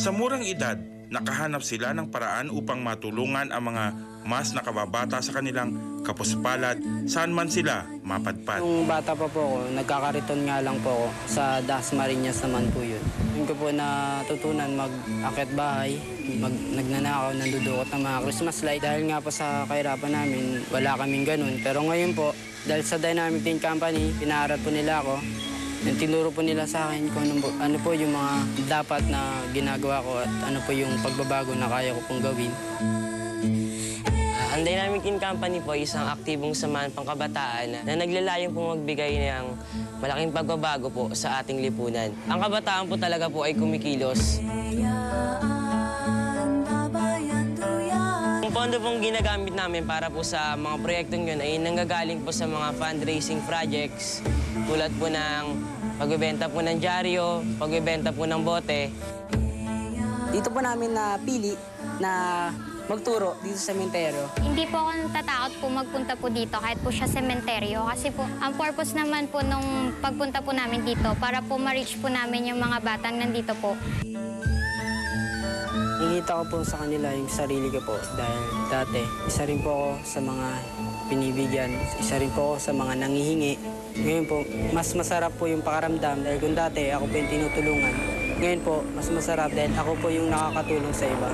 Sa murang edad, nakahanap sila ng paraan upang matulungan ang mga mas nakababata sa kanilang kapuspalad saan man sila mapadpad. Nung bata pa po ako, nagkakariton nga lang po ako. Sa Dasmariñas naman po yun. Yun ko po natutunan mag-akit bahay, nagnanakaw, nandudukot ng mga Christmas light. Dahil nga po sa kahirapan namin, wala kaming ganun. Pero ngayon po, dahil sa Dynamic Tin Company, pinaaral po nila ako. Tinuro po nila sa akin kung ano po yung mga dapat na ginagawa ko at ano po yung pagbabago na kaya ko pong gawin. Ang Dynamic Tin Company po ay isang aktibong samahan pangkabataan na naglalayong pong magbigay ng malaking pagbabago po sa ating lipunan. Ang kabataan po talaga po ay kumikilos. Ang pondo pong ginagamit namin para po sa mga proyektong yun ay nanggagaling po sa mga fundraising projects tulad po ng pagbebenta po ng dyaryo, pagbebenta po ng bote. Dito po namin napili na magturo dito sa sementeryo. Hindi po ako natatakot po magpunta po dito kahit po siya sementeryo. Kasi po, ang purpose naman po nung pagpunta po namin dito para po ma-reach po namin yung mga batang nandito po. Nakikita ko po sa kanila yung sarili ko po dahil dati isa rin po ako sa mga binibigyan, isa rin po ako sa mga nangihingi. Ngayon po, mas masarap po yung pakaramdam dahil kung dati ako po yung tinutulungan. Ngayon po, mas masarap dahil ako po yung nakakatulong sa iba.